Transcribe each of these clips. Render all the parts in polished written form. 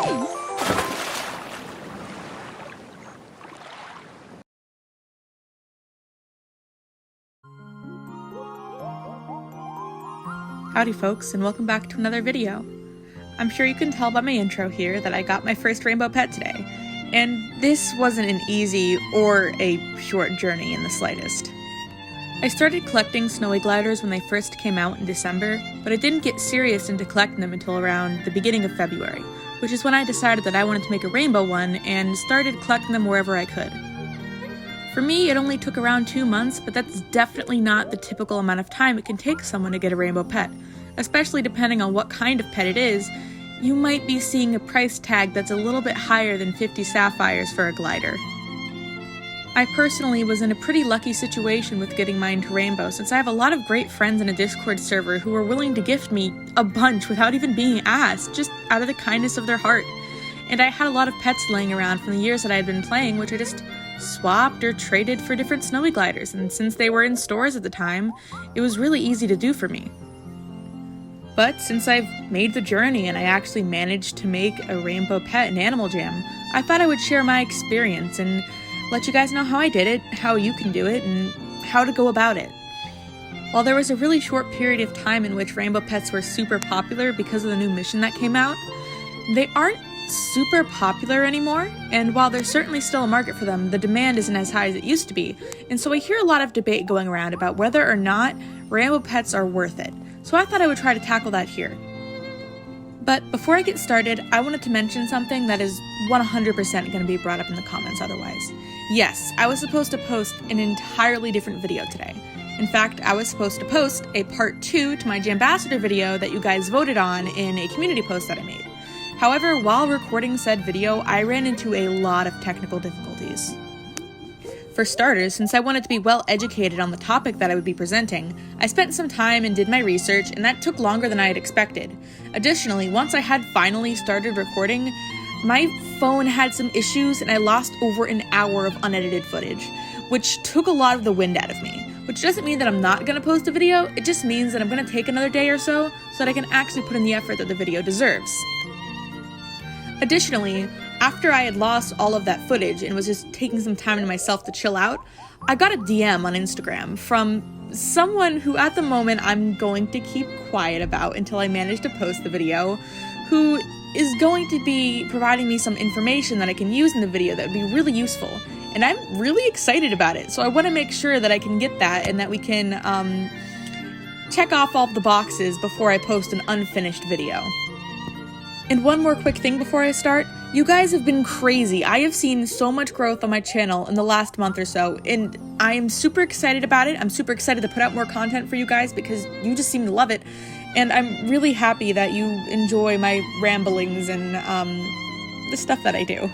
Howdy folks, and welcome back to another video. I'm sure you can tell by my intro here that I got my first rainbow pet today, and this wasn't an easy or a short journey in the slightest. I started collecting snowy gliders when they first came out in December, but I didn't get serious into collecting them until around the beginning of February, which is when I decided that I wanted to make a rainbow one and started collecting them wherever I could. For me, it only took around 2 months, but that's definitely not the typical amount of time it can take someone to get a rainbow pet. Especially depending on what kind of pet it is, you might be seeing a price tag that's a little bit higher than 50 sapphires for a glider. I personally was in a pretty lucky situation with getting mine to rainbow, since I have a lot of great friends in a Discord server who were willing to gift me a bunch without even being asked, just out of the kindness of their heart. And I had a lot of pets laying around from the years that I had been playing, which I just swapped or traded for different snowy gliders, and since they were in stores at the time, it was really easy to do for me. But since I've made the journey and I actually managed to make a rainbow pet in Animal Jam, I thought I would share my experience and let you guys know how I did it, how you can do it, and how to go about it. While there was a really short period of time in which rainbow pets were super popular because of the new mission that came out, they aren't super popular anymore, and while there's certainly still a market for them, the demand isn't as high as it used to be, and so I hear a lot of debate going around about whether or not rainbow pets are worth it, so I thought I would try to tackle that here. But before I get started, I wanted to mention something that is 100% going to be brought up in the comments otherwise. Yes, I was supposed to post an entirely different video today. In fact, I was supposed to post a part 2 to my Jambassador video that you guys voted on in a community post that I made. However, while recording said video, I ran into a lot of technical difficulties. For starters, since I wanted to be well educated on the topic that I would be presenting, I spent some time and did my research, and that took longer than I had expected. Additionally, once I had finally started recording, my phone had some issues and I lost over an hour of unedited footage, which took a lot of the wind out of me. Which doesn't mean that I'm not going to post a video, it just means that I'm going to take another day or so that I can actually put in the effort that the video deserves. Additionally, after I had lost all of that footage and was just taking some time to myself to chill out, I got a DM on Instagram from someone who at the moment I'm going to keep quiet about until I manage to post the video, who is going to be providing me some information that I can use in the video that would be really useful. And I'm really excited about it, so I want to make sure that I can get that and that we can check off all the boxes before I post an unfinished video. And one more quick thing before I start, you guys have been crazy. I have seen so much growth on my channel in the last month or so, and I am super excited about it. I'm super excited to put out more content for you guys because you just seem to love it, and I'm really happy that you enjoy my ramblings and the stuff that I do.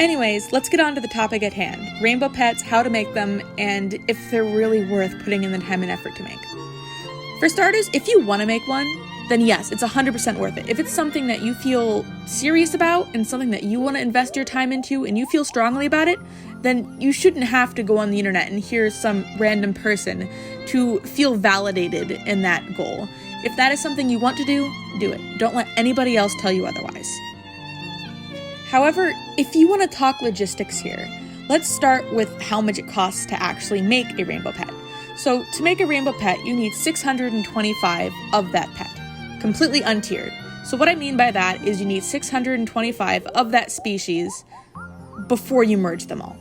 Anyways, let's get on to the topic at hand. Rainbow pets, how to make them, and if they're really worth putting in the time and effort to make. For starters, if you want to make one, then yes, it's 100% worth it. If it's something that you feel serious about and something that you want to invest your time into and you feel strongly about it, then you shouldn't have to go on the internet and hear some random person to feel validated in that goal. If that is something you want to do it. Don't let anybody else tell you otherwise. However, if you want to talk logistics here, let's start with how much it costs to actually make a rainbow pet. So to make a rainbow pet, you need 625 of that pet, completely untiered. So what I mean by that is you need 625 of that species before you merge them all.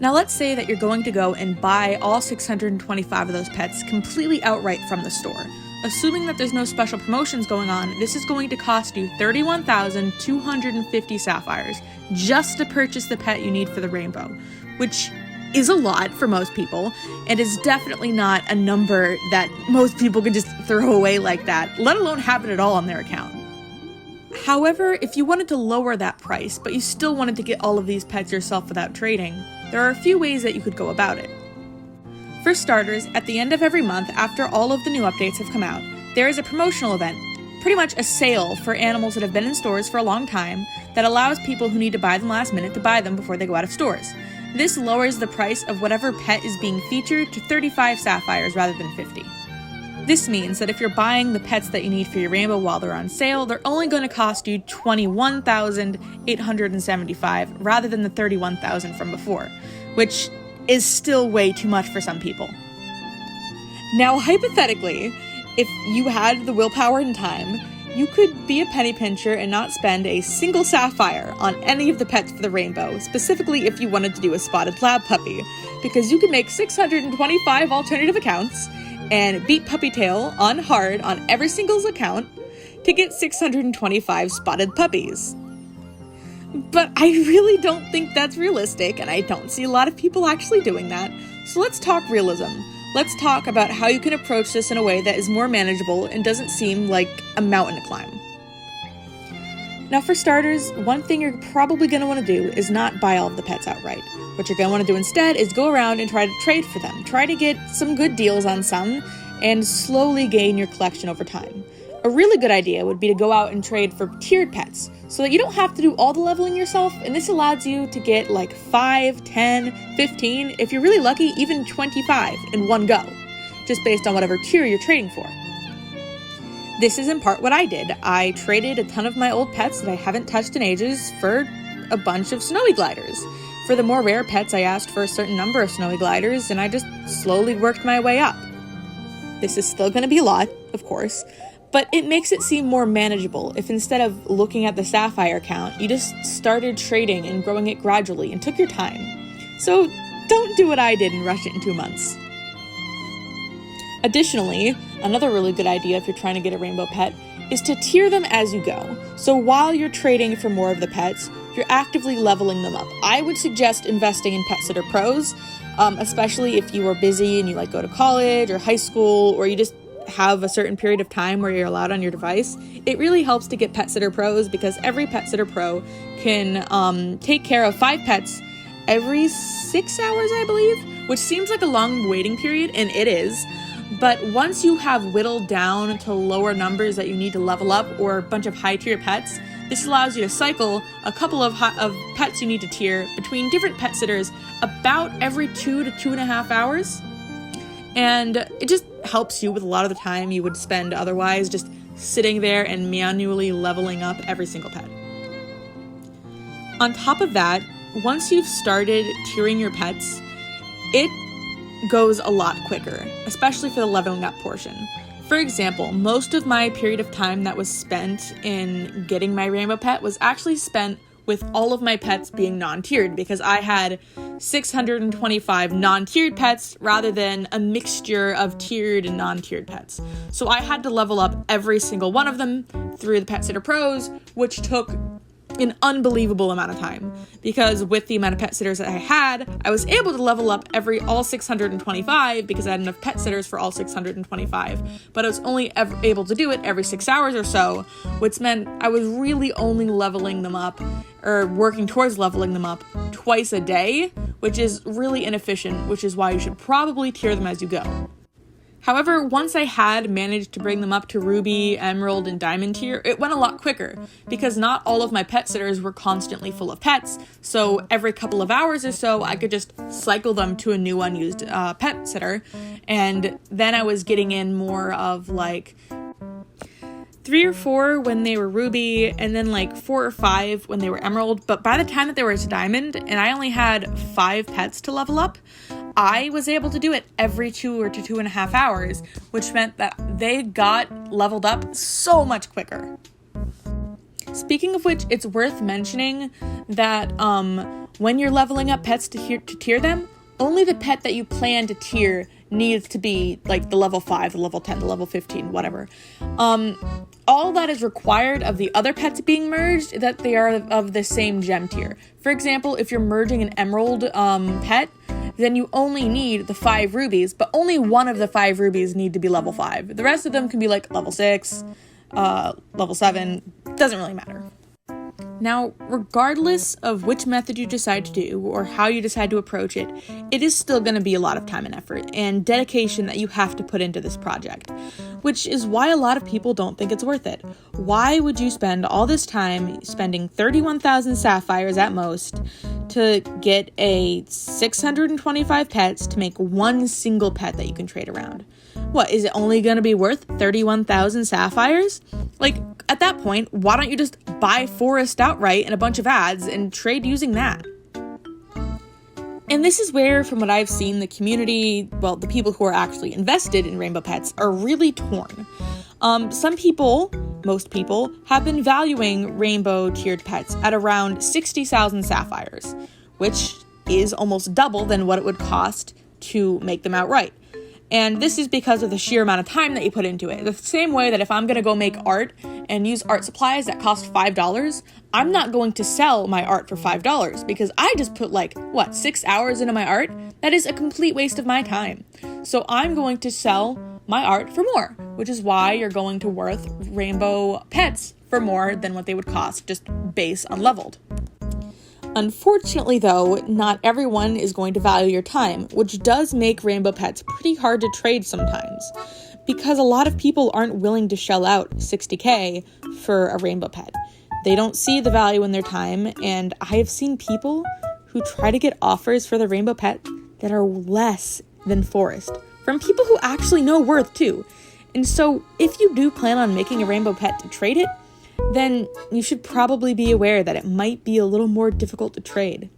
Now let's say that you're going to go and buy all 625 of those pets completely outright from the store. Assuming that there's no special promotions going on, this is going to cost you 31,250 sapphires just to purchase the pet you need for the rainbow, which is a lot for most people, and is definitely not a number that most people could just throw away like that, let alone have it at all on their account. However, if you wanted to lower that price, but you still wanted to get all of these pets yourself without trading, there are a few ways that you could go about it. For starters, at the end of every month after all of the new updates have come out, there is a promotional event, pretty much a sale for animals that have been in stores for a long time that allows people who need to buy them last minute to buy them before they go out of stores. This lowers the price of whatever pet is being featured to 35 sapphires rather than 50. This means that if you're buying the pets that you need for your rainbow while they're on sale, they're only going to cost you $21,875 rather than the $31,000 from before, which is still way too much for some people. Now, hypothetically, if you had the willpower and time, you could be a penny pincher and not spend a single sapphire on any of the pets for the rainbow, specifically if you wanted to do a spotted lab puppy, because you can make 625 alternative accounts and beat Puppytail on hard on every single account to get 625 spotted puppies. But I really don't think that's realistic, and I don't see a lot of people actually doing that. So let's talk realism. Let's talk about how you can approach this in a way that is more manageable and doesn't seem like a mountain to climb. Now, for starters, one thing you're probably going to want to do is not buy all of the pets outright. What you're going to want to do instead is go around and try to trade for them. Try to get some good deals on some and slowly gain your collection over time. A really good idea would be to go out and trade for tiered pets so that you don't have to do all the leveling yourself, and this allows you to get like 5, 10, 15, if you're really lucky, even 25 in one go, just based on whatever tier you're trading for. This is in part what I did. I traded a ton of my old pets that I haven't touched in ages for a bunch of snowy gliders. For the more rare pets, I asked for a certain number of snowy gliders, and I just slowly worked my way up. This is still going to be a lot, of course, but it makes it seem more manageable if instead of looking at the sapphire count, you just started trading and growing it gradually and took your time. So don't do what I did and rush it in 2 months. Additionally, another really good idea if you're trying to get a rainbow pet is to tier them as you go. So while you're trading for more of the pets, you're actively leveling them up. I would suggest investing in Pet Sitter Pros, especially if you are busy and you go to college or high school, or you just have a certain period of time where you're allowed on your device. It really helps to get Pet Sitter Pros because every Pet Sitter Pro can take care of 5 pets every 6 hours, I believe, which seems like a long waiting period, and it is. But once you have whittled down to lower numbers that you need to level up or a bunch of high-tier pets, this allows you to cycle a couple of pets you need to tier between different pet sitters about every 2 to 2.5 hours. And it just helps you with a lot of the time you would spend otherwise just sitting there and manually leveling up every single pet. On top of that, once you've started tiering your pets, it goes a lot quicker, especially for the leveling up portion. For example, most of my period of time that was spent in getting my rainbow pet was actually spent with all of my pets being non-tiered, because I had 625 non-tiered pets rather than a mixture of tiered and non-tiered pets. So I had to level up every single one of them through the Pet Sitter Pros, which took an unbelievable amount of time, because with the amount of pet sitters that I had, I was able to level up all 625 because I had enough pet sitters for all 625, but I was only able to do it every 6 hours or so, which meant I was really only leveling them up or working towards leveling them up twice a day, which is really inefficient, which is why you should probably tier them as you go. However, once I had managed to bring them up to Ruby, Emerald, and Diamond tier, it went a lot quicker, because not all of my pet sitters were constantly full of pets, so every couple of hours or so, I could just cycle them to a new unused pet sitter, and then I was getting in more of 3 or 4 when they were Ruby, and then 4 or 5 when they were Emerald. But by the time that they were to Diamond, and I only had 5 pets to level up, I was able to do it every 2 or 2.5 hours, which meant that they got leveled up so much quicker. Speaking of which, it's worth mentioning that when you're leveling up pets to tier them, only the pet that you plan to tier needs to be the level 5, the level 10, the level 15, whatever. All that is required of the other pets being merged, that they are of the same gem tier. For example, if you're merging an Emerald pet, then you only need the 5 rubies, but only one of the 5 rubies need to be level 5. The rest of them can be level 6, level 7, doesn't really matter. Now, regardless of which method you decide to do or how you decide to approach it, it is still going to be a lot of time and effort and dedication that you have to put into this project, which is why a lot of people don't think it's worth it. Why would you spend all this time spending 31,000 sapphires at most to get 625 pets to make one single pet that you can trade around? what, is it only going to be worth 31,000 sapphires? Like, at that point, why don't you just buy Forest outright and a bunch of ads and trade using that? And this is where, from what I've seen, the community, well, the people who are actually invested in rainbow pets are really torn. Some people, most people, have been valuing rainbow tiered pets at around 60,000 sapphires, which is almost double than what it would cost to make them outright. And this is because of the sheer amount of time that you put into it. The same way that if I'm going to go make art and use art supplies that cost $5, I'm not going to sell my art for $5 because I just put 6 hours into my art? That is a complete waste of my time. So I'm going to sell my art for more, which is why you're going to worth rainbow pets for more than what they would cost, just base unleveled. Unfortunately, though, not everyone is going to value your time, which does make rainbow pets pretty hard to trade sometimes, because a lot of people aren't willing to shell out $60K for a rainbow pet. They don't see the value in their time, and I have seen people who try to get offers for the rainbow pet that are less than Forest, from people who actually know worth too. And so, if you do plan on making a rainbow pet to trade it, then you should probably be aware that it might be a little more difficult to trade.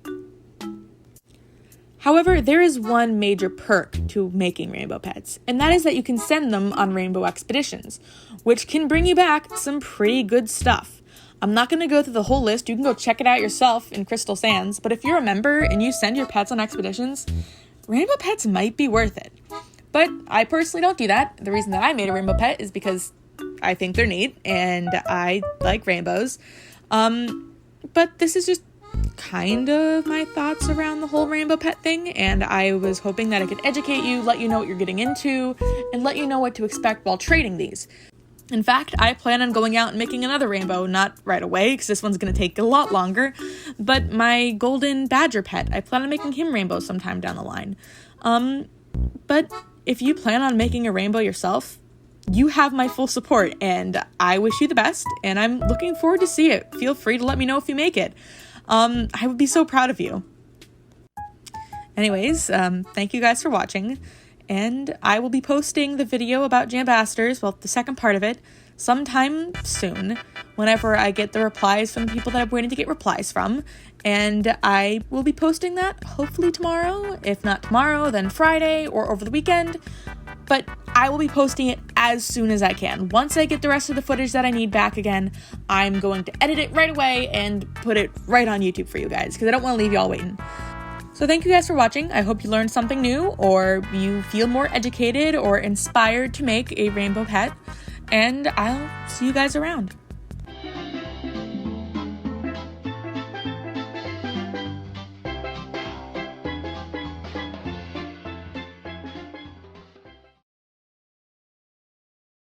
However, there is one major perk to making rainbow pets, and that is that you can send them on rainbow expeditions, which can bring you back some pretty good stuff. I'm not going to go through the whole list. You can go check it out yourself in Crystal Sands, but if you're a member and you send your pets on expeditions, rainbow pets might be worth it. But I personally don't do that. The reason that I made a rainbow pet is because I think they're neat, and I like rainbows. But this is just kind of my thoughts around the whole rainbow pet thing, and I was hoping that I could educate you, let you know what you're getting into, and let you know what to expect while trading these. In fact, I plan on going out and making another rainbow, not right away, because this one's going to take a lot longer, but my golden badger pet, I plan on making him rainbow sometime down the line. But if you plan on making a rainbow yourself, you have my full support, and I wish you the best, and I'm looking forward to see it. Feel free to let me know if you make it. I would be so proud of you. Anyways, thank you guys for watching, and I will be posting the video about Jambasters, well, the second part of it, sometime soon, whenever I get the replies from the people that I'm waiting to get replies from, and I will be posting that hopefully tomorrow. If not tomorrow, then Friday or over the weekend. But I will be posting it as soon as I can. Once I get the rest of the footage that I need back again, I'm going to edit it right away and put it right on YouTube for you guys, because I don't want to leave y'all waiting. So thank you guys for watching. I hope you learned something new, or you feel more educated or inspired to make a rainbow pet, and I'll see you guys around.